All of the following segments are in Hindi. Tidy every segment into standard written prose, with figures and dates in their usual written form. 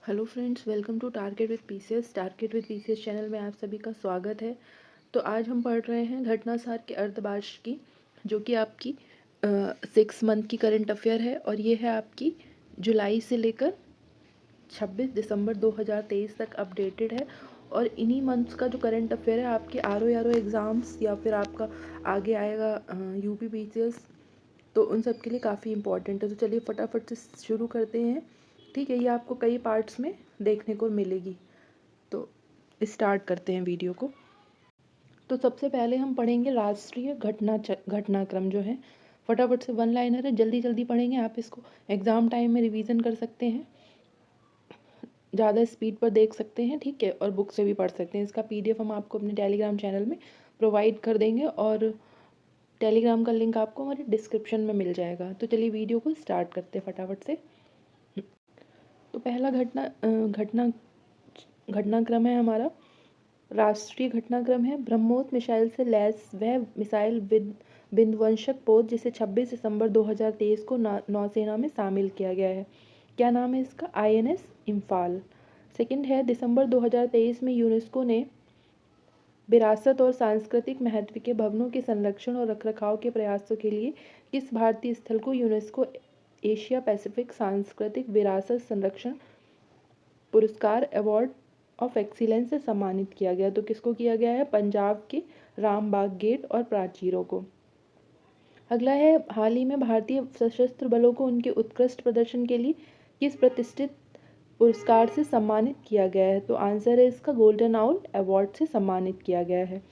Hello friends, welcome to target with PCS. Target with PCS channel में आप सभी का स्वागत है। तो आज हम पढ़ रहे हैं घटनासार के अर्धवार्ष की, जो कि आपकी 6 मंथ की करंट अफेयर है और ये है आपकी जुलाई से लेकर 26 दिसंबर 2023 तक अपडेटेड है। और इन्हीं मंथ्स का जो करंट अफेयर है आपके आर ओ एग्ज़ाम्स या फिर आपका आगे आएगा यूपी पीसीएस, तो उन सब के लिए काफ़ी इंपॉर्टेंट है। तो चलिए फटाफट से शुरू करते हैं। ठीक है, ये आपको कई पार्ट्स में देखने को मिलेगी। तो स्टार्ट करते हैं वीडियो को। तो सबसे पहले हम पढ़ेंगे राष्ट्रीय घटनाक्रम जो है। फटाफट से वन लाइनर है, जल्दी जल्दी पढ़ेंगे। आप इसको एग्ज़ाम टाइम में रिवीजन कर सकते हैं, ज़्यादा स्पीड पर देख सकते हैं, ठीक है, और बुक से भी पढ़ सकते हैं। इसका पीडीएफ हम आपको अपने टेलीग्राम चैनल में प्रोवाइड कर देंगे और टेलीग्राम का लिंक आपको हमारे डिस्क्रिप्शन में मिल जाएगा। तो चलिए वीडियो को स्टार्ट करते हैं फटाफट से। तो पहला घटनाक्रम है हमारा, राष्ट्रीय घटनाक्रम है ब्रह्मोस मिसाइल से लैस वह मिसाइल विध्वंसक पोत जिसे 26 दिसंबर 2023 को नौसेना में शामिल किया गया है। क्या नाम है इसका? आईएनएस इम्फाल। सेकंड है, दिसंबर 2023 में यूनेस्को ने विरासत और सांस्कृतिक महत्व के भवनों के संरक्षण और रखरखाव के प्रयासों के लिए किस भारतीय स्थल को यूनेस्को एशिया पैसिफिक सांस्कृतिक विरासत संरक्षण पुरस्कार अवार्ड ऑफ एक्सीलेंस से सम्मानित किया गया? तो किसको किया गया है? पंजाब के रामबाग गेट और प्राचीरों को। अगला है, हाल ही में भारतीय सशस्त्र बलों को उनके उत्कृष्ट प्रदर्शन के लिए किस प्रतिष्ठित पुरस्कार से सम्मानित किया गया है? तो आंसर है इसका गोल्डन आउल अवार्ड से सम्मानित किया गया है।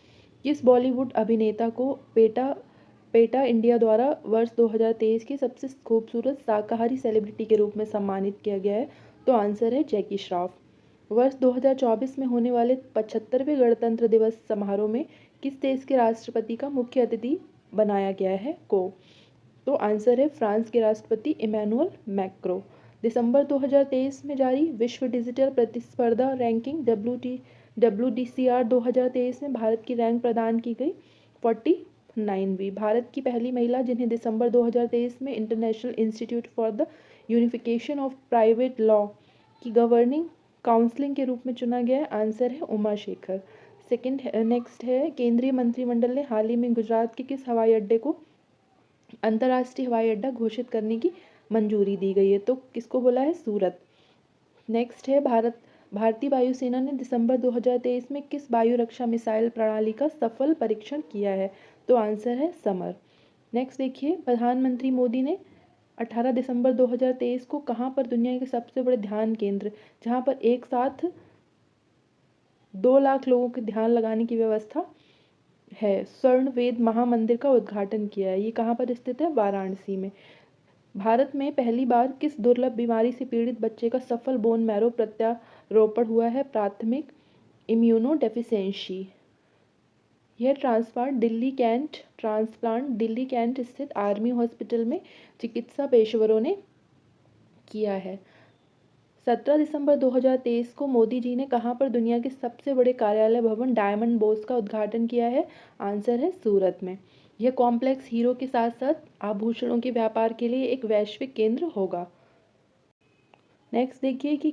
किस बॉलीवुड अभिनेता को पेटा पेटा इंडिया द्वारा वर्ष 2023 की सबसे खूबसूरत शाकाहारी सेलिब्रिटी के रूप में सम्मानित किया गया है? तो आंसर है जैकी श्रॉफ। वर्ष 2024 में होने वाले 75वें गणतंत्र दिवस समारोह में किस देश के राष्ट्रपति का मुख्य अतिथि बनाया गया है? को। तो आंसर है फ्रांस के राष्ट्रपति इमैनुअल मैक्रो। दिसंबर 2023 में जारी विश्व डिजिटल प्रतिस्पर्धा रैंकिंग WDCR 2023 में भारत की रैंक प्रदान की गई 49वीं। भारत की पहली महिला जिन्हें दिसंबर 2023 में international institute for the unification of private law की गवर्निंग काउंसलिंग के रूप में चुना गया है? आंसर है उमा शेखर। नेक्स्ट है, केंद्रीय मंत्रिमंडल ने हाल ही में गुजरात के किस हवाई अड्डे को अंतर्राष्ट्रीय हवाई अड्डा घोषित करने की मंजूरी दी गई है? तो किसको बोला है? सूरत। नेक्स्ट है, भारतीय वायुसेना ने दिसंबर 2023 में किस वायु रक्षा मिसाइल प्रणाली का सफल परीक्षण किया है? तो आंसर है समर। नेक्स्ट देखिए, प्रधानमंत्री मोदी ने 18 दिसंबर 2023 को कहाँ पर दुनिया के सबसे बड़े ध्यान केंद्र, जहाँ पर एक साथ 2 लाख लोगों के ध्यान लगाने की व्यवस्था है, स्वर्ण वेद महामंदिर का उद्घाटन किया है? ये कहाँ पर स्थित है? वाराणसी में। भारत में पहली बार किस दुर्लभ बीमारी से पीड़ित बच्चे का सफल बोन मैरो प्रत्यारोपण हुआ है? प्राथमिक इम्यूनो डेफिशिएंसी। यह ट्रांसप्लांट दिल्ली कैंट स्थित आर्मी हॉस्पिटल में चिकित्सा पेशेवरों ने किया है। 17 दिसंबर 2023 को मोदी जी ने कहाँ पर दुनिया के सबसे बड़े कार्यालय भवन डायमंड बोर्स का उद्घाटन किया है? आंसर है सूरत में। यह कॉम्प्लेक्स हीरो के साथ साथ आभूषणों के व्यापार के लिए एक वैश्विक केंद्र होगा। नेक्स्ट देखिए कि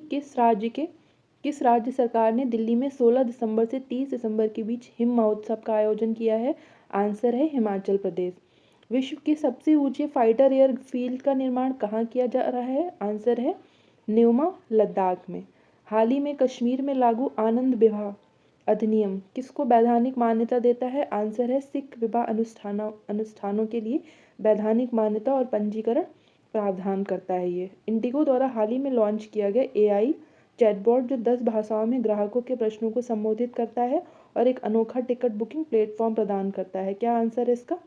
किस राज्य सरकार ने दिल्ली में 16 दिसंबर से 30 दिसंबर के बीच हिम महोत्सव का आयोजन किया है? आंसर है हिमाचल प्रदेश। विश्व की सबसे ऊंचे फाइटर एयरफील्ड का निर्माण कहाँ किया जा रहा है? आंसर है न्यूमा, लद्दाख में। हाल ही में कश्मीर में लागू आनंद विवाह अधिनियम किसको वैधानिक मान्यता देता है? आंसर है सिख विवाह अनुष्ठानों के लिए वैधानिक मान्यता और पंजीकरण प्रावधान करता है। ये इंडिगो द्वारा हाल ही में लॉन्च किया गया एआई चैटबॉट जो 10 भाषाओं में ग्राहकों के प्रश्नों को संबोधित करता है और एक अनोखा टिकट बुकिंग प्लेटफॉर्म प्रदान करता है। क्या आंसर है इसका?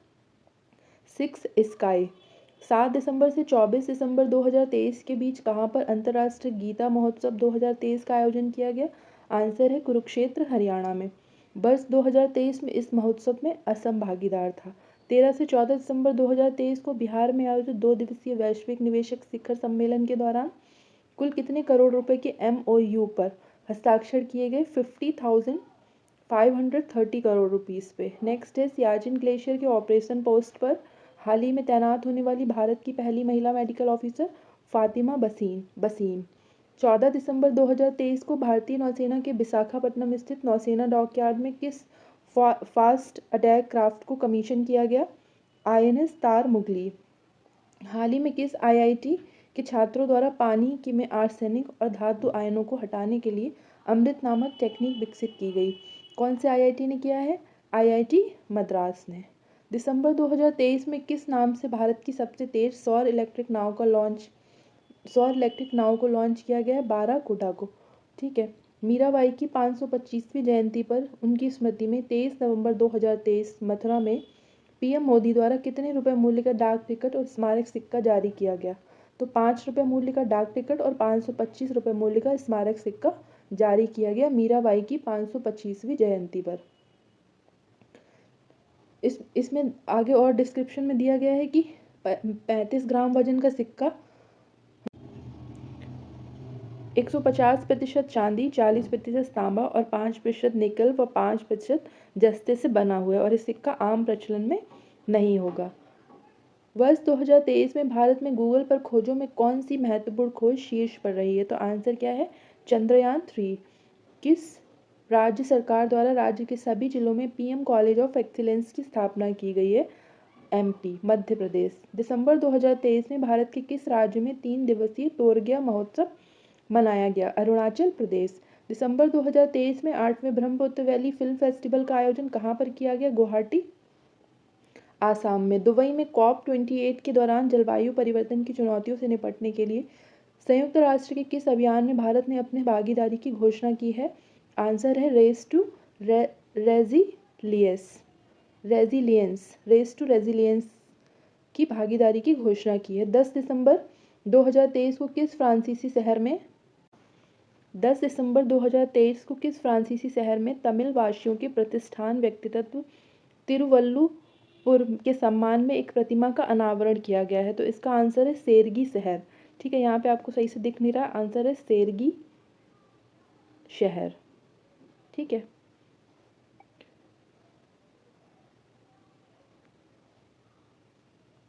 6 स्काई। 7 दिसंबर से 24 दिसंबर 2023 के बीच कहाँ पर अंतर्राष्ट्रीय गीता महोत्सव 2023 का आयोजन किया गया? आंसर है कुरुक्षेत्र, हरियाणा में। वर्ष 2023 में इस महोत्सव में असम भागीदार था। 13 से 14 दिसंबर 2023 को बिहार में आयोजित 2 दिवसीय वैश्विक निवेशक शिखर सम्मेलन के दौरान कुल कितने करोड़ रुपए के MOU पर हस्ताक्षर किए गए? 50,530 करोड़ रुपीस पे। नेक्स्ट है, सियाचिन ग्लेशियर के ऑपरेशन पोस्ट पर हाल ही में तैनात होने वाली भारत की पहली महिला मेडिकल ऑफिसर फातिमा बसीम। 14 दिसंबर 2023 को भारतीय नौसेना के विशाखापट्टनम स्थित नौसेना डॉकयार्ड में किस फास्ट अटैक क्राफ्ट को कमीशन किया गया? INS तार मुगली। हाल ही में किस IIT के छात्रों द्वारा पानी की में आर्सेनिक और धातु आयनों को हटाने के लिए अमृत नामक टेक्निक विकसित की गई? कौन से IIT ने किया है? IIT मद्रास ने। दिसंबर 2023 में किस नाम से भारत की सबसे तेज सौर इलेक्ट्रिक नाव को लॉन्च किया गया है? बाराकूडा को। ठीक है। मीराबाई की 525वीं जयंती पर उनकी स्मृति में 23 नवंबर 2023 मथुरा में PM मोदी द्वारा कितने रुपए मूल्य का डाक टिकट और स्मारक सिक्का जारी किया गया? तो 5 रुपये मूल्य का डाक टिकट और 525 रुपये मूल्य का स्मारक सिक्का जारी किया गया मीराबाई की 525वीं जयंती पर। इसमें आगे और डिस्क्रिप्शन में दिया गया है कि 35 ग्राम वजन का सिक्का 150% चांदी, 40% तांबा और 5% निकल व 5% जस्ते से बना हुआ है और इस सिक्का आम प्रचलन में नहीं होगा। वर्ष 2023 में भारत में गूगल पर खोजों में कौन सी महत्वपूर्ण खोज शीर्ष पर रही है? तो आंसर क्या है? चंद्रयान 3। किस राज्य सरकार द्वारा राज्य के सभी जिलों में PM कॉलेज ऑफ एक्सीलेंस की स्थापना की गई है? MP मध्य प्रदेश। दिसंबर 2023 में भारत के किस राज्य में 3 दिवसीय तोरगिया महोत्सव मनाया गया? अरुणाचल प्रदेश। दिसंबर 2023 में 8वें ब्रह्मपुत्र वैली फिल्म फेस्टिवल का आयोजन कहाँ पर किया गया? गुवाहाटी आसाम में। दुबई में COP28 के दौरान जलवायु परिवर्तन की चुनौतियों से निपटने के लिए संयुक्त राष्ट्र के किस अभियान में भारत ने अपनी भागीदारी की घोषणा की है? आंसर है रेस टू रेजिलियंस की भागीदारी की घोषणा की है। 10 दिसंबर 2023 को किस फ्रांसीसी शहर में तमिल वासियों के प्रतिष्ठान व्यक्तित्व तिरुवल्लुपुर के सम्मान में एक प्रतिमा का अनावरण किया गया है? तो इसका आंसर है सेरगी शहर। ठीक है, यहाँ पे आपको सही से दिख नहीं रहा, आंसर है सेरगी शहर। ठीक है।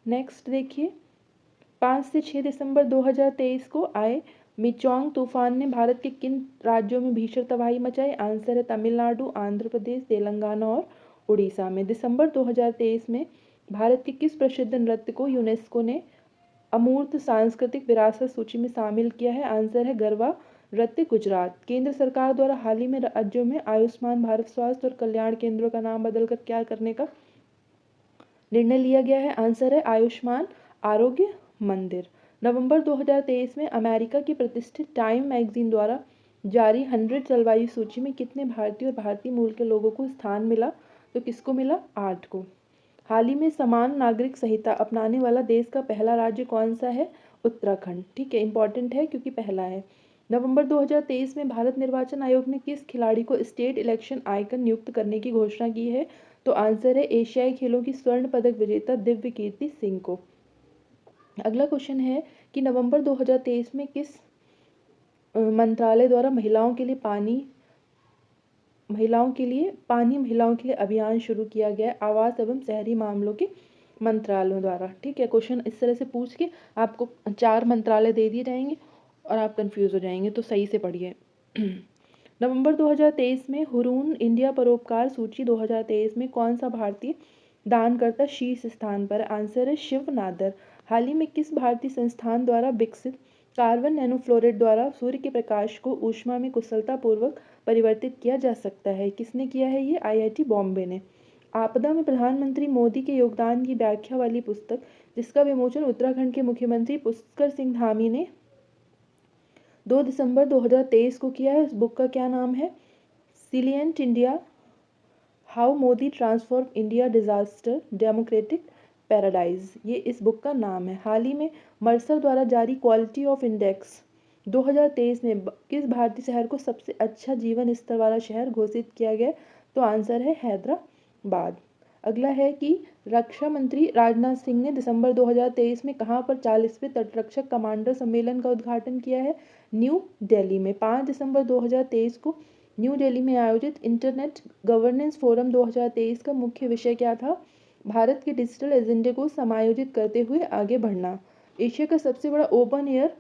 नेक्स्ट देखिए, 5 से 6 दिसंबर 2023 को आए मिचोंग तूफान ने भारत के किन राज्यों में भीषण तबाही मचाई? आंसर है तमिलनाडु, आंध्र प्रदेश, तेलंगाना और उड़ीसा में। दिसंबर 2023 में भारत के किस प्रसिद्ध नृत्य को यूनेस्को ने अमूर्त सांस्कृतिक विरासत सूची में शामिल किया है? आंसर है गरबा नृत्य गुजरात। केंद्र सरकार द्वारा हाल ही में राज्यों में आयुष्मान भारत स्वास्थ्य और कल्याण केंद्रों का नाम बदलकर क्या करने का निर्णय लिया गया है? आंसर है आयुष्मान आरोग्य मंदिर। नवंबर 2023 में अमेरिका की प्रतिष्ठित टाइम मैगजीन द्वारा जारी 100 जलवायु सूची में कितने भारतीय और भारतीय मूल के लोगों को स्थान मिला? तो किसको मिला? 8 को। हाल ही में समान नागरिक संहिता अपनाने वाला देश का पहला राज्य कौन सा है? उत्तराखंड। ठीक है, इंपॉर्टेंट है क्योंकि पहला है। नवंबर 2023 में भारत निर्वाचन आयोग ने किस खिलाड़ी को स्टेट इलेक्शन आइकन नियुक्त करने की घोषणा की है? तो आंसर है एशियाई खेलों की स्वर्ण पदक विजेता दिव्य कीर्ति सिंह को। अगला क्वेश्चन है कि नवंबर 2023 में किस मंत्रालय द्वारा महिलाओं के लिए अभियान शुरू किया गया? आवास एवं शहरी मामलों के मंत्रालयों द्वारा। ठीक है, क्वेश्चन इस तरह से पूछ के आपको 4 मंत्रालय दे दिए जाएंगे और आप कंफ्यूज हो जाएंगे, तो सही से पढ़िए। नवंबर 2023 में हुरून इंडिया परोपकार सूची 2023 में कौन सा भारतीय दानकर्ता शीर्ष स्थान पर? आंसर है शिव नादर। हाल ही में किस भारतीय संस्थान द्वारा विकसित कार्बन नैनोफ्लोराइड द्वारा सूर्य के प्रकाश को ऊष्मा में कुशलतापूर्वक परिवर्तित किया जा सकता है? किसने किया है ये? IIT बॉम्बे ने। आपदा में प्रधानमंत्री मोदी के योगदान की व्याख्या वाली पुस्तक जिसका विमोचन उत्तराखंड के मुख्यमंत्री पुष्कर सिंह धामी ने 2 दिसंबर 2023 को किया है। इस बुक का क्या नाम है? Resilient India, how Modi transform India disaster democratic paradise, ये इस बुक का नाम है। हाल ही में मर्सर द्वारा जारी क्वालिटी ऑफ इंडेक्स 2023 में किस भारतीय शहर को सबसे अच्छा जीवन स्तर वाला शहर घोषित किया गया? तो आंसर है हैदराबाद। अगला है कि रक्षा मंत्री राजनाथ सिंह ने दिसंबर 2023 में कहाँ पर 40वें तटरक्षक कमांडर सम्मेलन का उद्घाटन किया है? न्यू दिल्ली में। 5 दिसंबर 2023 को न्यू दिल्ली में आयोजित इंटरनेट गवर्नेंस फोरम 2023 का मुख्य विषय क्या था? भारत के डिजिटल एजेंडे को समायोजित करते हुए आगे बढ़ना। एशिया का सबसे बड़ा ओपन एयर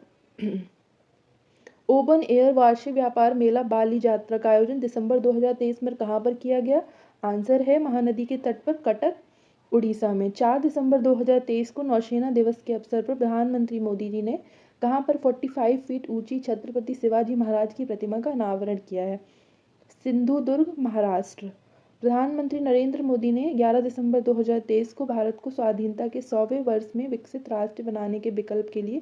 ओपन एयर वार्षिक व्यापार मेला बाली यात्रा का आयोजन दिसंबर 2023 में कहाँ पर किया गया? आंसर है महानदी के तट पर कटक, उड़ीसा में। 4 दिसंबर 2023 को नौसेना दिवस के अवसर पर प्रधानमंत्री मोदी जी ने कहाँ पर 45 फीट ऊंची छत्रपति शिवाजी महाराज की प्रतिमा का अनावरण किया है? सिंधुदुर्ग, महाराष्ट्र। प्रधानमंत्री नरेंद्र मोदी ने 11 दिसंबर 2023 को भारत को स्वाधीनता के 100वें वर्ष में विकसित राष्ट्र बनाने के विकल्प के लिए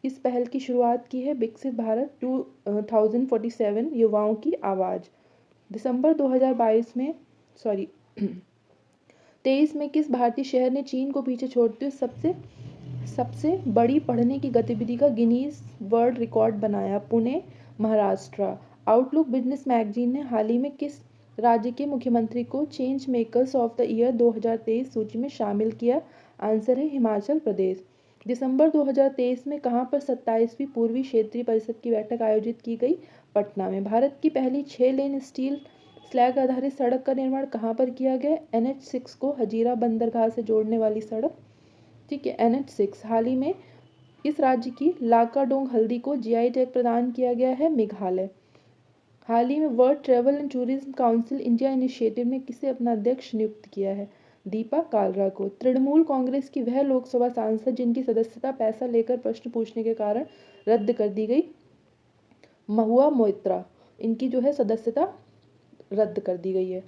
किस पहल की शुरुआत की है? विकसित भारत 2047 युवाओं की आवाज़। दिसंबर 2022 में 23 में किस भारतीय शहर ने चीन को पीछे छोड़ते हुए सबसे बड़ी पढ़ने की गतिविधि का गिनीज वर्ल्ड रिकॉर्ड बनाया? Pune, Maharashtra. Outlook business magazine ने हाल ही में किस राज्य के मुख्यमंत्री को change makers of the year 2023 सूची में शामिल किया? आंसर है हिमाचल प्रदेश। दिसंबर 2023 में कहाँ पर 27वीं पूर्वी क्षेत्रीय परिषद की बैठक आयोजित की गई? पटना में। भारत की पहली 6 लेन स्टील स्लैग आधारित सड़क का निर्माण कहाँ पर किया गया? NH6 को हजीरा बंदरगाह से जोड़ने वाली सड़क, ठीक है, NH6। हाल ही में किस राज्य की लाकाडोंग हल्दी को GI टैग प्रदान किया गया है? मेघालय। हाल ही में world travel and tourism council India initiative ने किसे अपना अध्यक्ष नियुक्त किया है? दीपा कालरा को। तृणमूल कांग्रेस की वह लोकसभा सांसद जिनकी सदस्यता पैसा लेकर प्रश्न पूछने के कारण रद्द कर दी गई, महुआ मोइत्रा, इनकी जो है सदस्यता रद्द कर दी गई है।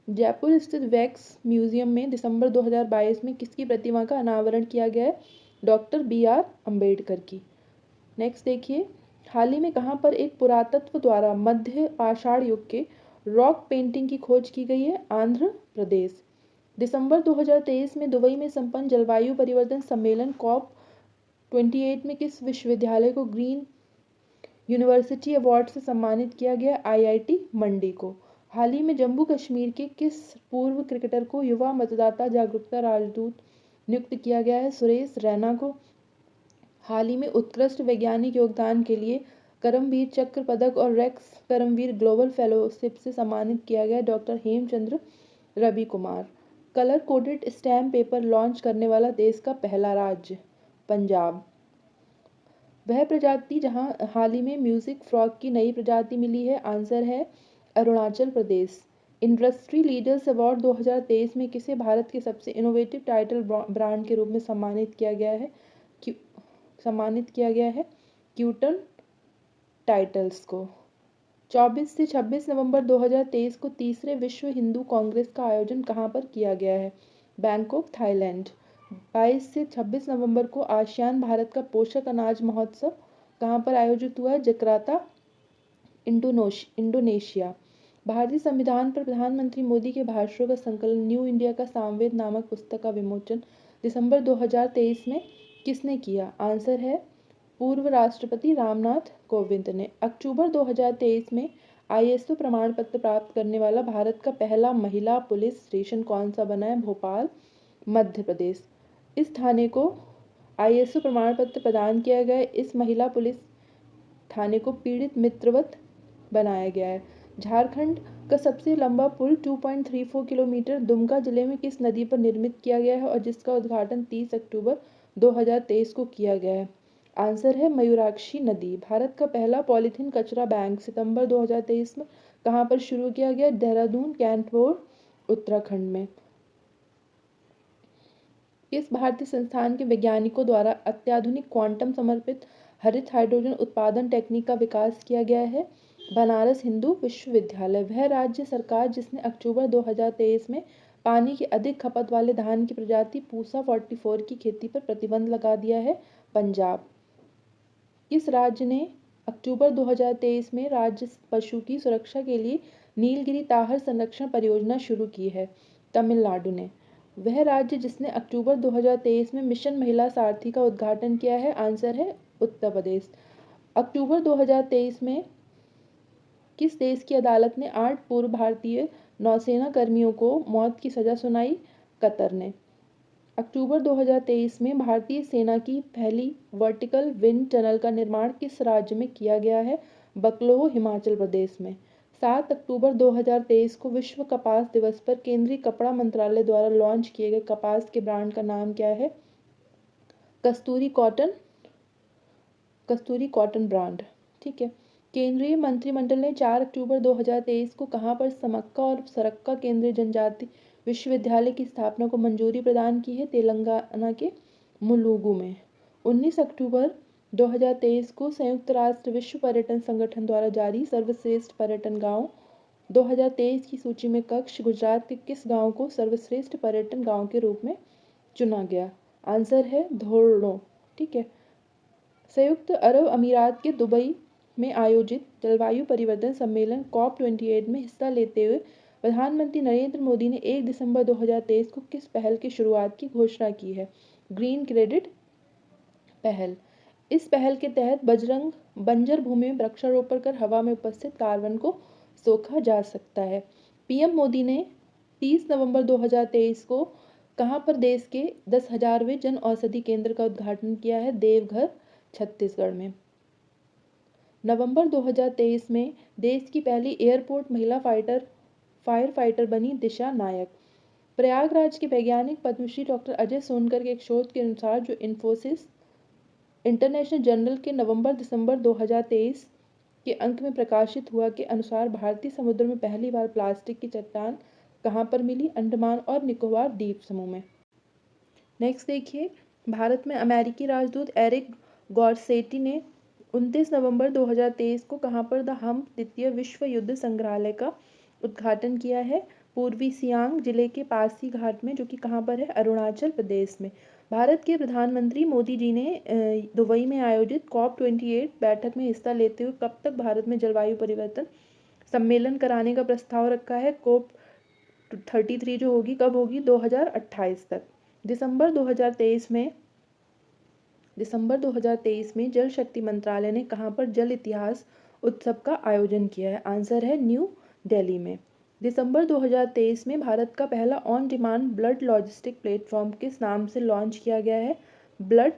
जयपुर स्थित वैक्स म्यूजियम में दिसंबर 2022 में किसकी प्रतिमा का अनावरण किया गया है? डॉक्टर BR अम्बेडकर की। नेक्स्ट देखिए, हाल ही में कहाँ पर एक पुरातत्व द्वारा मध्य पाषाण युग के रॉक पेंटिंग की खोज की गई है? आंध्र प्रदेश। दिसंबर 2023 में दुबई में संपन्न जलवायु परिवर्तन सम्मेलन COP28 में किस विश्वविद्यालय को ग्रीन यूनिवर्सिटी अवार्ड से सम्मानित किया गया? IIT मंडी को। हाल ही में जम्मू कश्मीर के किस पूर्व क्रिकेटर को युवा मतदाता जागरूकता राजदूत नियुक्त किया गया है? सुरेश रैना को। हाल ही में उत्कृष्ट वैज्ञानिक योगदान के लिए करमवीर चक्र पदक और रेक्स करमवीर ग्लोबल फेलोशिप से सम्मानित किया गया doctor Hemchandra Ravi Kumar. Colour coded stamp paper launch करने वाला देश का पहला राज्य? पंजाब। वह प्रजाति जहां हाल ही में म्यूजिक फ्रॉग की नई प्रजाति मिली है? आंसर है Arunachal Pradesh. Industry leaders award 2023 में किसे भारत के सबसे इनोवेटिव टाइटल ब्रांड के रूप में सम्मानित किया गया है? क्यूटन टाइटल्स को। 24 से 26 नवंबर 2023 को तीसरे विश्व हिंदू कांग्रेस का आयोजन कहाँ पर किया गया है? Bangkok, Thailand. 22 से 26 नवंबर को आसियान भारत का पोषक अनाज महोत्सव कहाँ पर आयोजित हुआ है? Jakarta, Indonesia. भारतीय संविधान पर प्रधानमंत्री मोदी के भाषणों का संकलन न्यू इंडिया का सामवेद नामक पुस्तक का विमोचन दिसंबर 2023 में किसने किया? आंसर है पूर्व राष्ट्रपति रामनाथ कोविंद ने। अक्टूबर 2023 में ISO प्रमाण पत्र प्राप्त करने वाला भारत का पहला महिला पुलिस स्टेशन कौन सा बना है? भोपाल, मध्य प्रदेश। इस थाने को ISO प्रमाण पत्र प्रदान किया गया। इस महिला पुलिस थाने को पीड़ित मित्रवत बनाया गया है। झारखंड का सबसे लंबा पुल 2.34 किलोमीटर दुमका जिले में किस नदी पर निर्मित किया गया है और जिसका उद्घाटन 30 अक्टूबर 2023 को किया गया है? आंसर है मयूराक्षी नदी। भारत का पहला पॉलीथीन कचरा बैंक सितंबर 2023 में कहाँ पर शुरू किया गया? देहरादून, कैंटोर, उत्तराखंड में। किस भारतीय संस्थान के वैज्ञानिकों द्वारा अत्याधुनिक क्वांटम समर्पित हरित हाइड्रोजन उत्पादन टेक्निक का विकास किया गया है? बनारस हिंदू विश्वविद्यालय। वह राज्य सरकार जिसने अक्टूबर 2023 में पानी की अधिक खपत वाले धान की प्रजाति पूसा 44 की खेती पर प्रतिबंध लगा दिया है? पंजाब। किस राज्य ने अक्टूबर 2023 में राज्य पशु की सुरक्षा के लिए नीलगिरी ताहर संरक्षण परियोजना शुरू की है? तमिलनाडु ने। वह राज्य जिसने अक्टूबर 2023 में मिशन महिला सारथी का उद्घाटन किया है? आंसर है उत्तर प्रदेश। अक्टूबर 2023 में किस देश की अदालत ने 8 पूर्व भारतीय नौसेना कर्मियों को मौत की सजा सुनाई? कतर ने। अक्टूबर 2023 में भारतीय सेना की पहली वर्टिकल विंड टनल का निर्माण किस राज्य में किया गया है? बकलोह, हिमाचल प्रदेश में। 7 अक्टूबर 2023 को विश्व कपास दिवस पर केंद्रीय कपड़ा मंत्रालय द्वारा लॉन्च किए गए कपास के ब्रांड का नाम क्या है? कस्तूरी कॉटन कस्तूरी कॉटन ब्रांड। ठीक है। केंद्रीय मंत्रिमंडल ने 4 अक्टूबर 2023 को कहाँ पर समक्का और सरक्का केंद्रीय जनजाति विश्वविद्यालय की स्थापना को मंजूरी प्रदान की है? तेलंगाना के मुलुगु में। 19 अक्टूबर 2023 को संयुक्त राष्ट्र विश्व पर्यटन संगठन द्वारा जारी सर्वश्रेष्ठ पर्यटन गांव 2023 की सूची में कक्ष गुजरात के किस गांव को सर्वश्रेष्ठ पर्यटन गांव के रूप में चुना गया? आंसर है धोर्डो। ठीक है। संयुक्त अरब अमीरात के दुबई में आयोजित जलवायु परिवर्तन सम्मेलन COP28 में हिस्सा लेते हुए प्रधानमंत्री नरेंद्र मोदी ने 1 दिसंबर 2023 को किस पहल की शुरुआत की घोषणा की है? ग्रीन क्रेडिट पहल। इस पहल के तहत बंजर भूमि में वृक्षारोपण कर हवा में उपस्थित कार्बन को सोखा जा सकता है। पीएम मोदी ने 30 नवंबर 2023 को कहां पर देश के 10,000वें जन औषधि केंद्र का उद्घाटन किया है? देवघर, छत्तीसगढ़ में। नवंबर 2023 में देश की पहली एयरपोर्ट महिला फायर फाइटर बनी दिशा नायक। प्रयागराज के वैज्ञानिक पद्मश्री डॉक्टर अजय सोनकर के एक शोध के अनुसार जो इन्फोसिस इंटरनेशनल जर्नल के नवंबर-दिसंबर 2023 के अंक में प्रकाशित हुआ के अनुसार भारतीय समुद्र में पहली बार प्लास्टिक की चट्टान कहां पर मिली? अंडमान और निकोबार द्वीप समूह में। नेक्स्ट देखिए, भारत में अमेरिकी राजदूत एरिक गॉरसेटी ने 29 नवंबर 2023 को कहां पर द हम्प द्वितीय विश्व युद्ध संग्रहालय का उद्घाटन किया है? पूर्वी सियांग जिले के पासी घाट में, जो कि कहां पर है? अरुणाचल प्रदेश में। भारत के प्रधानमंत्री मोदी जी ने दुबई में आयोजित COP28 बैठक में हिस्सा लेते हुए कब तक भारत में जलवायु परिवर्तन सम्मेलन कराने का प्रस्ताव रखा है? COP33 जो होगी कब होगी? 2028 तक। दिसंबर 2023 में जल शक्ति मंत्रालय ने कहां पर जल इतिहास उत्सव का आयोजन किया है? आंसर है न्यू दिल्ली में। दिसंबर 2023 में भारत का पहला on demand blood logistic platform किस नाम से लॉन्च किया गया है? ब्लड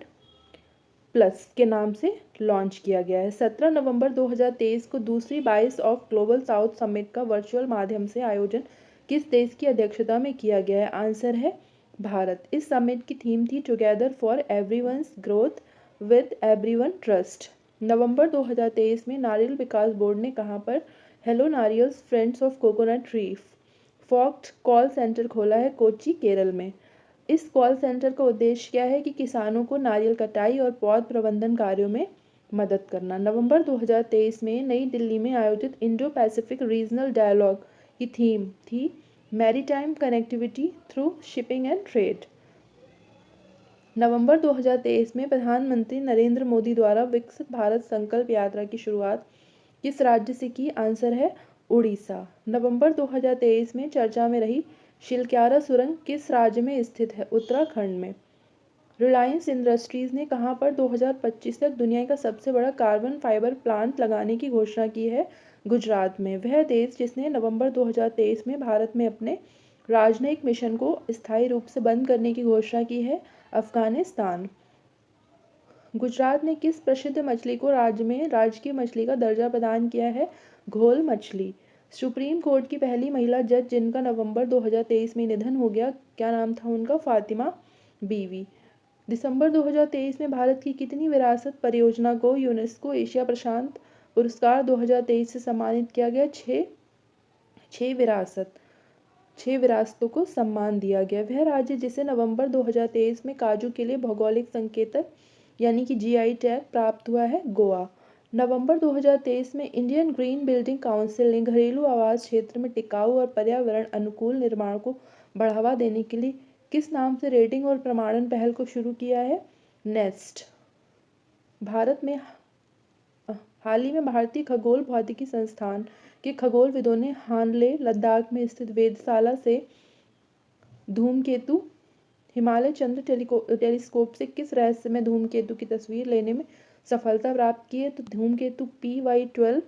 प्लस के नाम से लॉन्च किया गया है। 17 नवंबर 2023 को दूसरी 22 ऑफ ग्लोबल साउथ समिट का वर्चुअल माध्यम से आयोजन किस देश की अध्यक्षता में किया गया है? आंसर है भारत। इस समिट की थीम थी together for everyone's growth with everyone trust. नवंबर 2023 में नारियल विकास बोर्ड ने कहां पर हेलो नारियल्स friends of coconut tree FoCT call centre खोला है? कोच्चि, केरल में। इस कॉल सेंटर का उद्देश्य क्या है? कि किसानों को नारियल कटाई और पौध प्रबंधन कार्यों में मदद करना। नवंबर 2023 में नई दिल्ली में आयोजित इंडो पैसिफिक रीजनल डायलॉग की थीम थी maritime connectivity through shipping and trade. नवंबर 2023 में प्रधानमंत्री नरेंद्र मोदी द्वारा विकसित भारत संकल्प यात्रा की शुरुआत किस राज्य से की? आंसर है उड़ीसा। नवंबर 2023 में चर्चा में रही शिलक्यारा सुरंग किस राज्य में स्थित है? उत्तराखंड में। रिलायंस इंडस्ट्रीज ने कहां पर 2025 तक दुनिया का सबसे बड़ा कार्बन फाइबर प्लांट लगाने की घोषणा की है? गुजरात में। वह देश जिसने नवंबर 2023 में भारत में अपने राजनयिक मिशन को स्थायी रूप से बंद करने की घोषणा की है? अफगानिस्तान। गुजरात ने किस प्रसिद्ध मछली को राज्य में राजकीय मछली का दर्जा प्रदान किया है? घोल मछली। सुप्रीम कोर्ट की पहली महिला जज जिनका नवंबर 2023 में निधन हो गया, क्या नाम था उनका? फातिमा बीवी। दिसंबर 2023 में भारत की कितनी विरासत परियोजना को यूनेस्को एशिया प्रशांत पुरस्कार 2023 से सम्मानित किया गया? 6 विरासतों को सम्मान दिया गया। वह राज्य जिसे नवंबर 2023 में काजू के लिए भौगोलिक संकेतक यानी कि GI टैग प्राप्त हुआ है? गोवा। नवंबर 2023 में इंडियन ग्रीन बिल्डिंग काउंसिल ने घरेलू आवास क्षेत्र में टिकाऊ और पर्यावरण अनुकूल निर्माण को बढ़ावा देने के लिए किस नाम से रेटिंग और प्रमाणन पहल को शुरू किया है? नेस्ट। हाल ही में भारतीय खगोल भौतिकी संस्थान के खगोलविदों ने हानले, लद्दाख में स्थित वेधशाला से धूमकेतु हिमालय चंद्र टेलीस्कोप से किस रहस्यमय धूमकेतु की तस्वीर लेने में सफलता प्राप्त की है? तो धूमकेतु PY12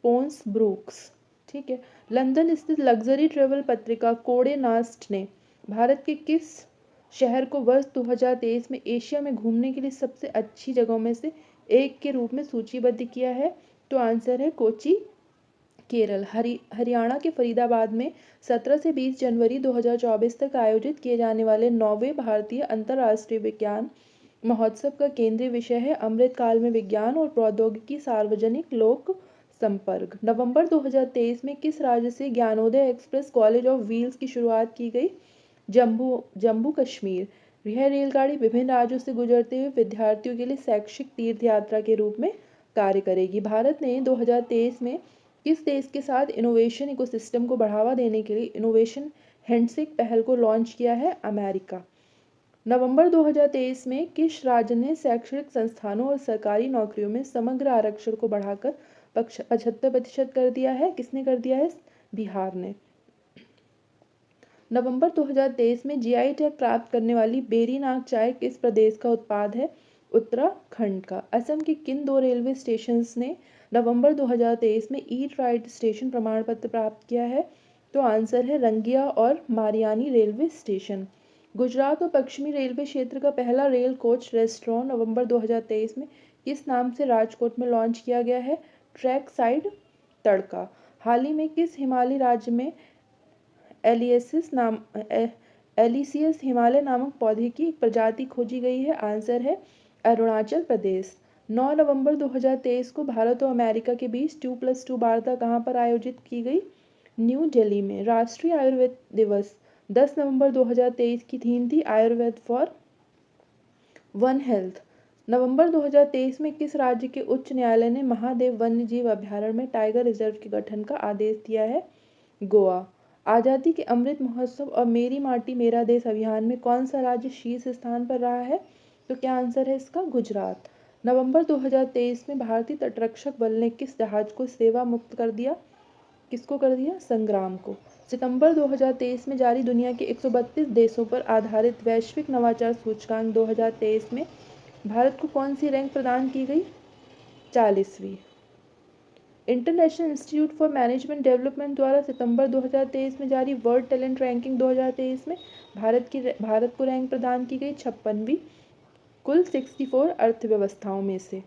पोन्स ब्रूक्स। ठीक है। लंदन स्थित लग्जरी ट्रेवल पत्रिका कोडे नास्ट ने भारत के किस शहर को वर्ष 2023 में एशिया में घूमने के लिए सबसे अच्छी जगहों में से एक के रूप में सूचीबद्ध किया है? तो आंसर है कोच्चि, केरल। हरियाणा के फरीदाबाद में 17 से 20 जनवरी 2024 तक आयोजित किए जाने वाले 9वें भारतीय अंतर्राष्ट्रीय विज्ञान महोत्सव का केंद्रीय विषय है अमृत काल में विज्ञान और प्रौद्योगिकी सार्वजनिक लोक संपर्क। नवंबर 2023 में किस राज्य से Gyanodaya express college of wheels की शुरुआत की गई? जम्मू जम्मू कश्मीर। यह रेलगाड़ी विभिन्न राज्यों से गुजरते हुए विद्यार्थियों के लिए शैक्षिक तीर्थ यात्रा के रूप में कार्य करेगी। भारत ने 2023 में किस देश के साथ इनोवेशन इकोसिस्टम को बढ़ावा देने के लिए इनोवेशन हैंडशेक पहल को लॉन्च किया है? अमेरिका। नवंबर 2023 में किस राज्य ने शैक्षणिक संस्थानों और सरकारी नौकरियों में समग्र आरक्षण को बढ़ाकर 75% कर दिया है? किसने कर दिया है? बिहार ने। नवंबर 2023 में जीआई टैग प्राप्त करने वाली बेरी नाग चाय किस प्रदेश का उत्पाद है? उत्तराखंड का। असम के किन 2 रेलवे स्टेशंस ने नवंबर 2023 में ईट राइट स्टेशन प्रमाण पत्र प्राप्त किया है? तो आंसर है रंगिया और मारियानी रेलवे स्टेशन। गुजरात और पश्चिमी रेलवे क्षेत्र का पहला रेल कोच रेस्टोरेंट नवंबर 2023 में किस नाम से राजकोट में लॉन्च किया गया है? ट्रैक साइड तड़का। हाल ही में किस हिमालयी राज्य में एलिसियस हिमालय नामक पौधे की एक प्रजाति खोजी गई है? आंसर है अरुणाचल प्रदेश। 9 नवंबर 2023 को भारत और अमेरिका के बीच 2+2 वार्ता कहाँ पर आयोजित की गई? न्यू दिल्ली में। राष्ट्रीय आयुर्वेद दिवस 10 नवंबर 2023 की थीम थी आयुर्वेद फॉर वन हेल्थ। नवंबर 2023 में किस राज्य के उच्च न्यायालय ने महादेव वन्यजीव अभयारण्य में टाइगर रिजर्व के गठन का आदेश दिया है? गोवा। आज़ादी के अमृत महोत्सव और मेरी माटी मेरा देश अभियान में कौन सा राज्य शीर्ष स्थान पर रहा है? तो क्या आंसर है इसका? गुजरात। नवंबर 2023 में भारतीय तटरक्षक बल ने किस जहाज को सेवा मुक्त कर दिया? किसको कर दिया? संग्राम को। सितंबर 2023 में जारी दुनिया के 132 देशों पर आधारित वैश्विक नवाचार सूचकांक 2023 में भारत को कौन सी रैंक प्रदान की गई? 40वीं। International institute for management development द्वारा सितंबर 2023 में जारी वर्ल्ड टैलेंट रैंकिंग 2023 में भारत को रैंक प्रदान की गई 56वीं कुल 64 अर्थव्यवस्थाओं में से।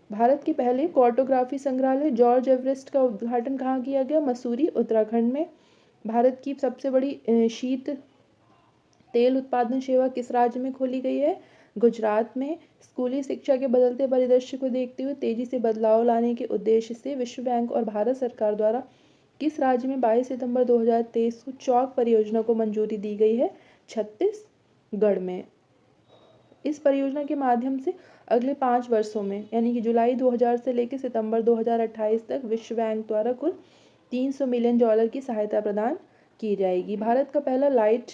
भारत के पहले कार्टोग्राफी संग्रहालय जॉर्ज एवरेस्ट का उद्घाटन कहाँ किया गया? मसूरी उत्तराखंड में। भारत की सबसे बड़ी शीत तेल उत्पादन सेवा किस राज्य में खोली गई है? गुजरात में। स्कूली शिक्षा के बदलते परिदृश्य को देखते हुए तेजी से बदलाव लाने के उद्देश्य से विश्व बैंक और भारत सरकार द्वारा किस राज्य में 22 सितंबर 2023 को चौक परियोजना को मंजूरी दी गई है? छत्तीसगढ़ में। इस परियोजना के माध्यम से अगले 5 वर्षों में यानी कि जुलाई 2000 से लेकर सितंबर 2028 तक विश्व बैंक द्वारा कुल $300 मिलियन की सहायता प्रदान की जाएगी। भारत का पहला लाइट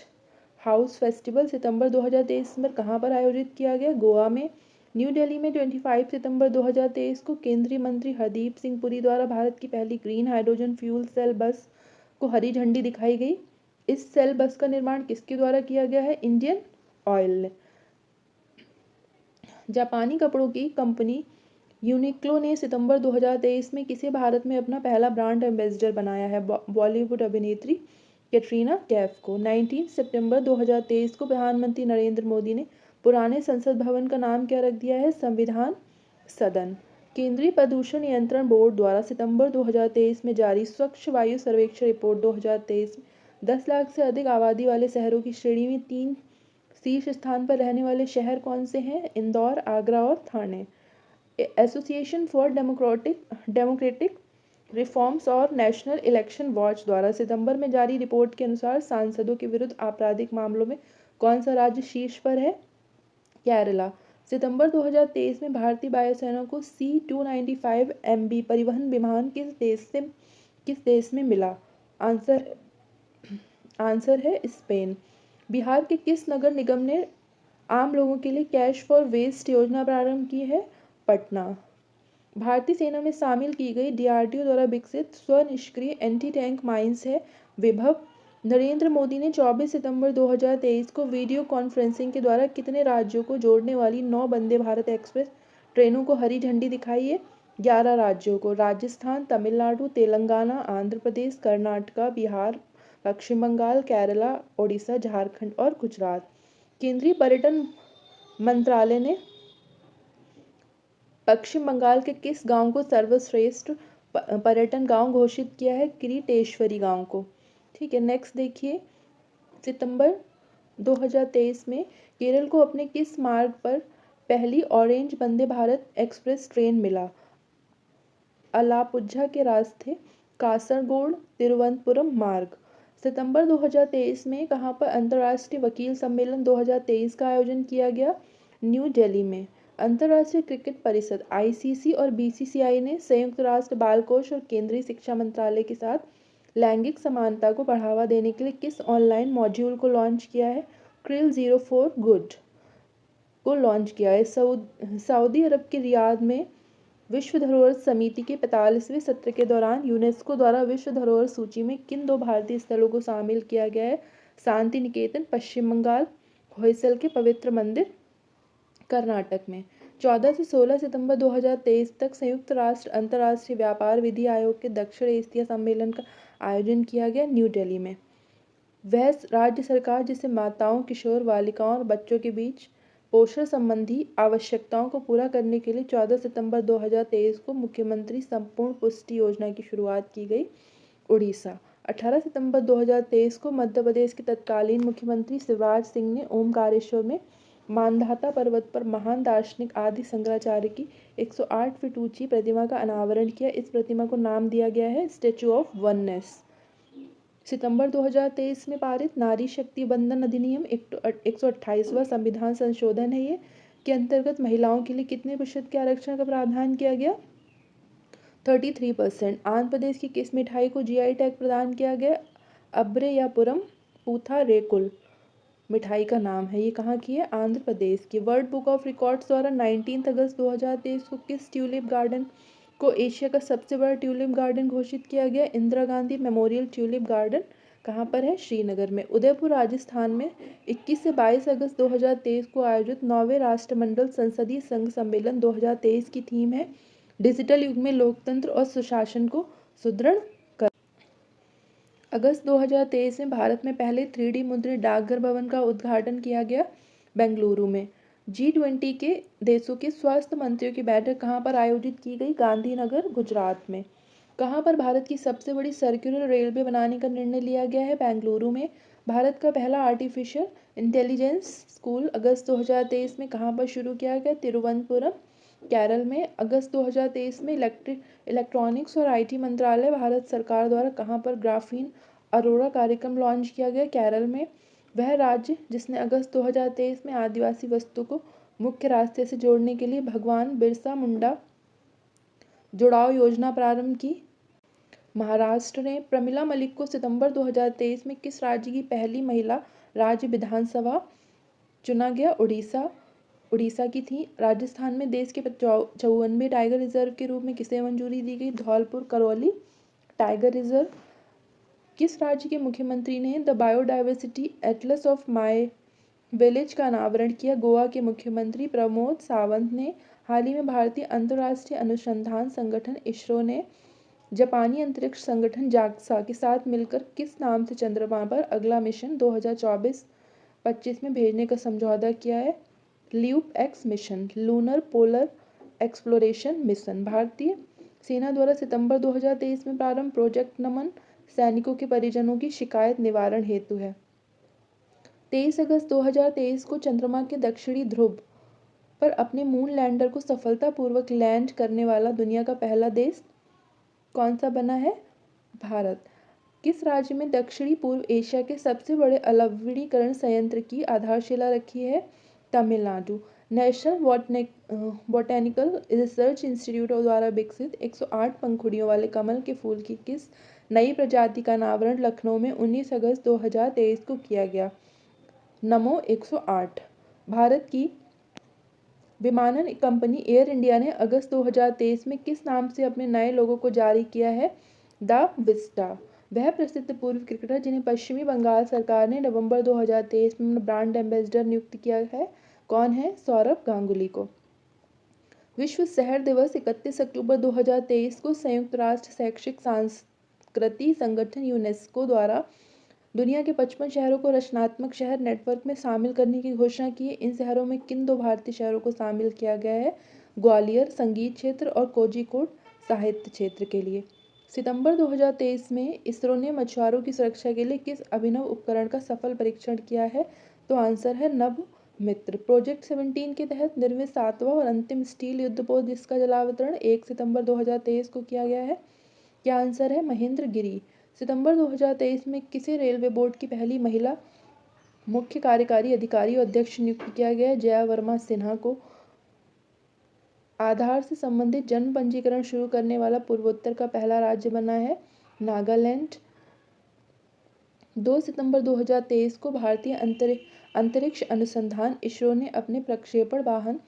हाउस फेस्टिवल सितंबर 2023 में कहाँ पर आयोजित किया गया? गोवा में। न्यू दिल्ली में 25 सितंबर 2023 को केंद्रीय मंत्री हरदीप सिंह पुरी द्वारा भारत की पहली ग्रीन हाइड्रोजन फ्यूल सेल बस को हरी झंडी दिखाई गई। इस सेल बस का निर्माण किसके द्वारा किया गया है? इंडियन ऑयल ने। जापानी कपड़ों की कंपनी यूनिक्लो ने सितंबर 2023 में किसे भारत में अपना पहला ब्रांड एम्बेसडर बनाया है? बॉलीवुड अभिनेत्री कैटरीना कैफ को। 19 सितंबर 2023 को प्रधानमंत्री नरेंद्र मोदी ने पुराने संसद भवन का नाम क्या रख दिया है? संविधान सदन। केंद्रीय प्रदूषण नियंत्रण बोर्ड द्वारा सितंबर 2023 में जारी स्वच्छ वायु सर्वेक्षण रिपोर्ट 2023 में 10 लाख से अधिक आबादी वाले शहरों की श्रेणी में 3 शीर्ष स्थान पर रहने वाले शहर कौन से हैं? इंदौर, आगरा और Thane. Association for democratic reforms और नेशनल इलेक्शन वॉच द्वारा सितंबर में जारी रिपोर्ट के अनुसार सांसदों के विरुद्ध आपराधिक मामलों में कौन सा राज्य शीर्ष पर है? केरला। सितंबर 2023 में भारतीय वायुसेना को C-295 MB परिवहन विमान किस देश में मिला? आंसर है स्पेन। बिहार के किस नगर निगम ने आम लोगों के लिए कैश फॉर वेस्ट योजना प्रारंभ की है? पटना। भारतीय सेना में शामिल की गई DRDO द्वारा विकसित स्वनिष्क्रिय एंटी टैंक माइंस है विभव। नरेंद्र मोदी ने 24 सितंबर 2023 को वीडियो कॉन्फ्रेंसिंग के द्वारा कितने राज्यों को जोड़ने वाली 9 वंदे भारत एक्सप्रेस ट्रेनों को हरी झंडी दिखाई है? 11 राज्यों को। राजस्थान, तमिलनाडु, तेलंगाना, आंध्र प्रदेश, कर्नाटका, बिहार, पश्चिम बंगाल, केरला, ओडिशा, झारखंड और गुजरात। केंद्रीय पर्यटन मंत्रालय ने पश्चिम बंगाल के किस गांव को सर्वश्रेष्ठ पर्यटन गांव घोषित किया है? किरीटेश्वरी गांव को। ठीक है, नेक्स्ट देखिए। सितंबर 2023 में केरल को अपने किस मार्ग पर पहली orange Vande Bharat express train मिला। अलापुझा के रास्ते कासरगोड तिरुवनंतपुरम मार्ग। सितंबर 2023 में कहाँ पर अंतर्राष्ट्रीय वकील सम्मेलन 2023 का आयोजन किया गया? न्यू दिल्ली में। अंतर्राष्ट्रीय क्रिकेट परिषद आईसीसी और बीसीसीआई ने संयुक्त राष्ट्र बाल कोष और केंद्रीय शिक्षा मंत्रालय के साथ लैंगिक समानता को बढ़ावा देने के लिए किस ऑनलाइन मॉड्यूल को लॉन्च किया है? क्रिल 04 गुड को लॉन्च किया है। सऊदी अरब के रियाद में विश्व धरोहर समिति के 45वें सत्र के दौरान यूनेस्को द्वारा विश्व धरोहर सूची में किन 2 भारतीय स्थलों को शामिल किया गया है? शांति निकेतन पश्चिम बंगाल, होयसल के पवित्र मंदिर कर्नाटक में। 14 से 16 सितंबर 2023 तक संयुक्त राष्ट्र अंतर्राष्ट्रीय व्यापार विधि आयोग के दक्षिण एशिया सम्मेलन का आयोजन किया गया न्यू दिल्ली में। वह राज्य सरकार जिसे माताओं, किशोर बालिकाओं और बच्चों के बीच पोषण संबंधी आवश्यकताओं को पूरा करने के लिए 14 सितंबर 2023 को मुख्यमंत्री संपूर्ण पुष्टि योजना की शुरुआत की गई। उड़ीसा। 18 सितंबर 2023 को मध्य प्रदेश के तत्कालीन मुख्यमंत्री शिवराज सिंह ने ओमकारेश्वर में मानधाता पर्वत पर महान दार्शनिक आदि शंकराचार्य की 108 फीट ऊंची प्रतिमा का अनावरण किया। इस प्रतिमा को नाम दिया गया है स्टैचू ऑफ वननेस। सितंबर 2023 में पारित नारी शक्ति वंदन अधिनियम 128वां संविधान संशोधन है ये, के अंतर्गत महिलाओं के लिए कितने प्रतिशत के आरक्षण का प्रावधान किया गया? 33%। आंध्र प्रदेश की किस मिठाई को जीआई टैग प्रदान किया गया? अब्रेयापुरम पूथा रेकुल मिठाई का नाम है। ये कहाँ की है? आंध्र प्रदेश की। वर्ल्ड बुक ऑफ रिकॉर्ड्स द्वारा 19 अगस्त 2023 को किस ट्यूलिप गार्डन को एशिया का सबसे बड़ा ट्यूलिप गार्डन घोषित किया गया? Indira Gandhi memorial tulip garden कहाँ पर है? श्रीनगर में। उदयपुर राजस्थान में 21 से 22 अगस्त 2023 को आयोजित 9वें राष्ट्रमंडल संसदीय संघ सम्मेलन 2023 की थीम है डिजिटल युग में लोकतंत्र और सुशासन को सुदृढ़ कर। अगस्त 2023 में भारत में पहले 3D मुद्रित डाकघर भवन का उद्घाटन किया गया बेंगलुरु में। G20 के देशों के स्वास्थ्य मंत्रियों की बैठक कहाँ पर आयोजित की गई? गांधीनगर गुजरात में। कहाँ पर भारत की सबसे बड़ी सर्कुलर रेलवे बनाने का निर्णय लिया गया है? बेंगलुरु में। भारत का पहला आर्टिफिशियल इंटेलिजेंस स्कूल अगस्त 2023 में कहाँ पर शुरू किया गया? तिरुवनंतपुरम केरल में। अगस्त 2023 में इलेक्ट्रॉनिक्स और आईटी मंत्रालय भारत सरकार द्वारा कहाँ पर ग्राफीन अरोरा कार्यक्रम लॉन्च किया गया? केरल में। वह राज्य जिसने अगस्त 2023 में आदिवासी वस्तु को मुख्य रास्ते से जोड़ने के लिए भगवान बिरसा मुंडा जुड़ाव योजना प्रारंभ की? महाराष्ट्र ने। प्रमिला मलिक को सितंबर 2023 में किस राज्य की पहली महिला राज्य विधानसभा चुना गया? उड़ीसा की थी। राजस्थान में देश के 54वें टाइगर रिजर्व के रूप में किसे मंजूरी दी गई? Dholpur Karauli tiger reserve. किस राज्य के मुख्यमंत्री ने the biodiversity Atlas of my village का अनावरण किया? गोवा के मुख्यमंत्री प्रमोद सावंत ने। हाल ही में भारतीय अंतर्राष्ट्रीय अनुसंधान संगठन इसरो ने जापानी अंतरिक्ष संगठन जाक्सा के साथ मिलकर किस नाम से चंद्रमा पर अगला मिशन 2024-25 में भेजने का समझौता किया है? LUPEX mission, lunar polar exploration mission. भारतीय सेना द्वारा सितंबर 2023 में प्रारंभ प्रोजेक्ट नमन सैनिकों के परिजनों की शिकायत निवारण हेतु है। 23 अगस्त 2023 को चंद्रमा के दक्षिणी ध्रुव पर अपने मून लैंडर को सफलतापूर्वक लैंड करने वाला दुनिया का पहला देश कौन सा बना है? भारत। किस राज्य में दक्षिणी पूर्व एशिया के सबसे बड़े अलवणीकरण संयंत्र की आधारशिला रखी है? Tamil Nadu. National botanical research institute द्वारा विकसित 108 पंखुड़ियों वाले कमल के फूल की किस नई प्रजाति का अनावरण लखनऊ में 19 अगस्त 2023 को किया गया? नमो 108। भारत की विमानन कंपनी एयर इंडिया ने अगस्त 2023 में किस नाम से अपने नए लोगो को जारी किया है? The Vista. वह प्रसिद्ध पूर्व क्रिकेटर जिन्हें पश्चिमी बंगाल सरकार ने नवंबर 2023 में ब्रांड एम्बेसडर नियुक्त किया है, कौन है? सौरभ गांगुली को। विश्व शहर दिवस 31 अक्टूबर 2023 को संयुक्त राष्ट्र शैक्षिक सांस्कृतिक संगठन यूनेस्को द्वारा दुनिया के 55 शहरों को रचनात्मक शहर नेटवर्क में शामिल करने की घोषणा की है। इन शहरों में किन 2 भारतीय शहरों को शामिल किया गया है? ग्वालियर संगीत क्षेत्र और कोझिकोड साहित्य क्षेत्र के लिए। सितंबर 2023 में इसरो ने मछुआरों की सुरक्षा के लिए किस अभिनव उपकरण का सफल परीक्षण किया है? तो आंसर है नभ मित्र। प्रोजेक्ट 17 के तहत निर्मित 7वां और अंतिम स्टील युद्धपोत जिसका जलावतरण 1 सितंबर 2023 को किया गया है। क्या आंसर है? महेंद्रगिरी। सितंबर 2023 में किसे रेलवे बोर्ड की पहली महिला मुख्य कार्यकारी अधिकारी और अध्यक्ष नियुक्त किया गया है? जया वर्मा सिन्हा को। आधार से संबंधित जन्म पंजीकरण शुरू करने वाला पूर्वोत्तर का पहला राज्य बना है नागालैंड। 2 सितंबर 2023 को भारतीय अंतरिक्ष अनुसंधान इसरो ने अपने प्रक्षेपण वाहन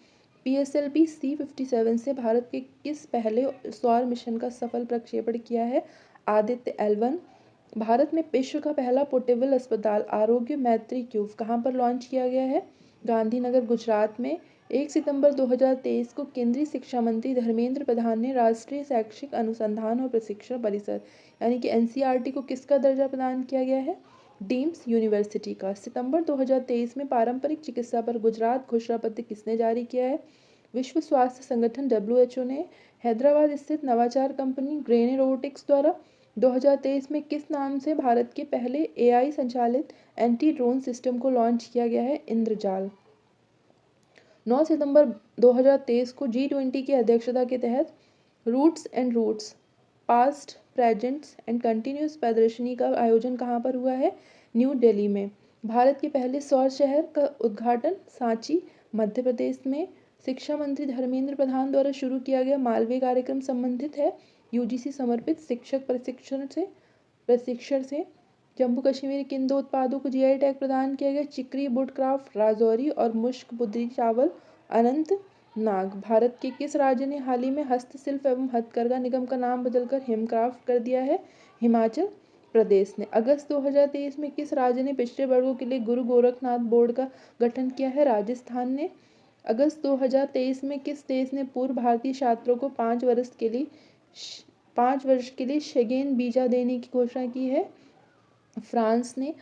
PSLV C-57 से भारत के किस पहले सौर मिशन का सफल प्रक्षेपण किया है? आदित्य L1। भारत में विश्व का पहला पोर्टेबल अस्पताल आरोग्य मैत्री क्यूब कहाँ पर लॉन्च किया गया है? गांधीनगर, गुजरात में। 1 सितंबर 2023 को केंद्रीय शिक्षा मंत्री धर्मेंद्र प्रधान ने राष्ट्रीय शैक्षिक अनुसंधान और प्रशिक्षण परिषद यानी कि NCERT को किसका दर्जा प्रदान किया गया है? डीम्स यूनिवर्सिटी का। सितंबर 2023 में पारंपरिक चिकित्सा पर गुजरात घोषणापत्र किसने जारी किया है? विश्व स्वास्थ्य संगठन WHO ने। हैदराबाद स्थित नवाचार कंपनी ग्रेने रोबोटिक्स द्वारा 2023 में किस नाम से भारत के पहले AI संचालित एंटी ड्रोन सिस्टम को लॉन्च किया गया है? इंद्रजाल। 9 सितंबर 2023 को G20 की अध्यक्षता के तहत roots past presents and continuous प्रदर्शनी का आयोजन कहाँ पर हुआ है? न्यू दिल्ली में। भारत के पहले सौर शहर का उद्घाटन सांची, मध्य प्रदेश में। शिक्षा मंत्री धर्मेंद्र प्रधान द्वारा शुरू किया गया मालवीय कार्यक्रम संबंधित है UGC समर्पित शिक्षक प्रशिक्षण से। जम्मू कश्मीर के किन 2 उत्पादों को GI टैग प्रदान किया गया? चिकरी वुडक्राफ्ट राजौरी और मुश्क बुद्री चावल अनंतनाग। भारत के किस राज्य ने हाल ही में हस्तशिल्प एवं हथकरघा निगम का नाम बदलकर हिमक्राफ्ट कर दिया है? हिमाचल प्रदेश ने। अगस्त 2023 में किस राज्य ने पिछड़े वर्गों के लिए गुरु गोरखनाथ बोर्ड का गठन किया है? राजस्थान ने। अगस्त 2023 में किस देश ने पूर्व भारतीय छात्रों को 5 वर्ष के लिए शेंगेन वीजा देने की घोषणा की है? फ्रांस ने।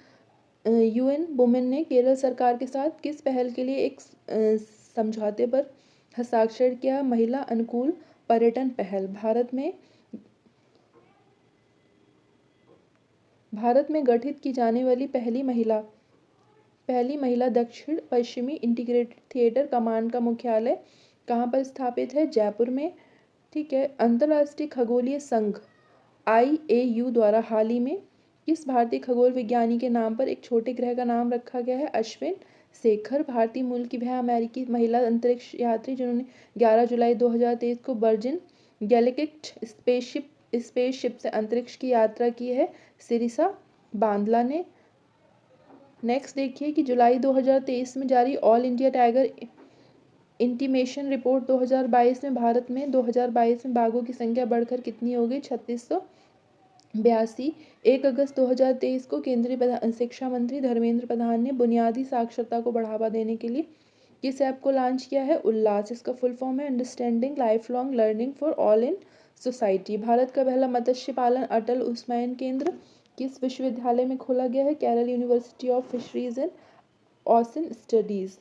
UN वुमेन ने केरल सरकार के साथ किस पहल के लिए एक समझौते पर हस्ताक्षर किया? महिला अनुकूल पर्यटन पहल। भारत में गठित की जाने वाली पहली महिला दक्षिण पश्चिमी इंटीग्रेटेड थिएटर कमांड का मुख्यालय कहाँ पर स्थापित है? जयपुर में। ठीक है। अंतर्राष्ट्रीय खगोलीय संघ IAU द्वारा हाल ही में किस भारतीय खगोल विज्ञानी के नाम पर एक छोटे ग्रह का नाम रखा गया है? अश्विन शेखर। भारतीय मूल की वह अमेरिकी महिला अंतरिक्ष यात्री जिन्होंने 11 जुलाई 2023 को वर्जिन गैलेक्टिक स्पेसशिप से अंतरिक्ष की यात्रा की है? सिरिसा बांदला ने। नेक्स्ट देखिए कि जुलाई 2023 में जारी all India tiger intimation report 2022 में भारत में 2022 में बाघों की संख्या बढ़कर कितनी हो गई? 3682। 1 अगस्त 2023 को केंद्रीय शिक्षा मंत्री धर्मेंद्र प्रधान ने बुनियादी साक्षरता को बढ़ावा देने के लिए किस ऐप को लॉन्च किया है? उल्लास। इसका फुल फॉर्म है understanding life long learning for all in society. Bharat का पहला मत्स्य पालन अटल उस्मायन केंद्र किस विश्वविद्यालय में खोला गया है? Kerala university of fisheries and ocean studies.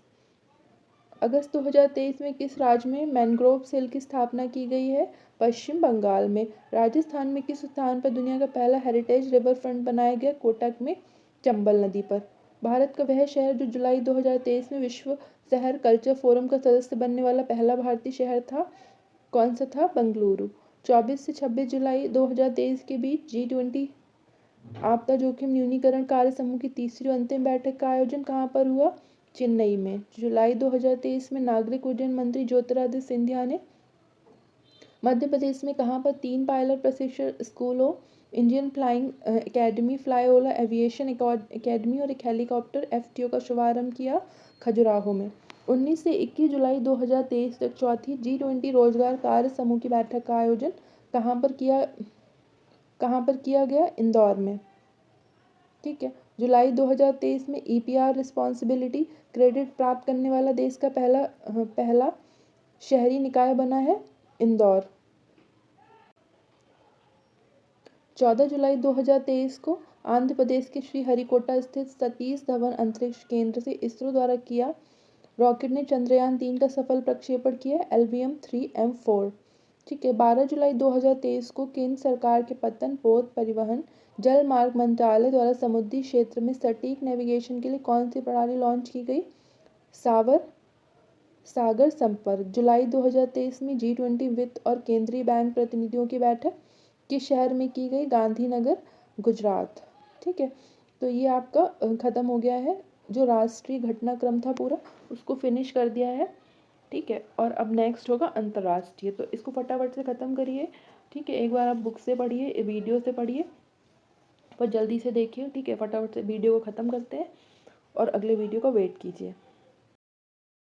अगस्त 2023 में किस राज्य में मैंग्रोव सेल की स्थापना की गई है? पश्चिम बंगाल में। राजस्थान में किस स्थान पर दुनिया का पहला हेरिटेज रिवर फ्रंट बनाया गया? कोटक में चंबल नदी पर। भारत का वह शहर जो जुलाई 2023 में विश्व शहर कल्चर फोरम का सदस्य बनने वाला पहला भारतीय शहर था, कौन सा था? बेंगलुरु। 24 से 26 जुलाई 2023 के बीच G20 आपदा जोखिम न्यूनीकरण कार्य समूह की तीसरी और अंतिम बैठक का आयोजन कहाँ पर हुआ? चेन्नई में। जुलाई 2023 में नागरिक उड्डयन मंत्री ज्योतिरादित्य सिंधिया ने मध्य प्रदेश में कहाँ पर 3 पायलट प्रशिक्षण स्कूलों Indian flying academy, flyover aviation academy और एक हेलीकॉप्टर FTO का शुभारंभ किया? खजुराहो में। 19 से 21 जुलाई 2023 तक चौथी G20 रोजगार कार्य समूह की बैठक का आयोजन कहाँ पर किया गया? इंदौर में। ठीक है। जुलाई 2023 में EPR रिस्पॉन्सिबिलिटी क्रेडिट प्राप्त करने वाला देश का पहला शहरी निकाय बना है? इंदौर। 14 जुलाई 2023 को आंध्र प्रदेश के श्रीहरिकोटा स्थित सतीश धवन अंतरिक्ष केंद्र से इसरो द्वारा किया रॉकेट ने चंद्रयान 3 का सफल प्रक्षेपण किया LVM-3M4। ठीक है। 12 जुलाई 2023 को केंद्र सरकार के पत्तन पोत परिवहन जल मार्ग मंत्रालय द्वारा समुद्री क्षेत्र में सटीक नेविगेशन के लिए कौन सी प्रणाली लॉन्च की गई? सावर सागर संपर्क, जुलाई 2023 में G20 वित्त और केंद्रीय बैंक प्रतिनिधियों की बैठक किस शहर में की गई? गांधीनगर, गुजरात। ठीक है, तो ये आपका ख़त्म हो गया है। जो राष्ट्रीय घटनाक्रम था पूरा उसको फिनिश कर दिया है। ठीक है, और अब नेक्स्ट होगा अंतर्राष्ट्रीय, तो इसको फटाफट से ख़त्म करिए। ठीक है, एक बार आप बुक से पढ़िए, वीडियो से पढ़िए, पर जल्दी से देखिए। ठीक है, फटाफट से वीडियो को ख़त्म करते हैं और अगले वीडियो का वेट कीजिए।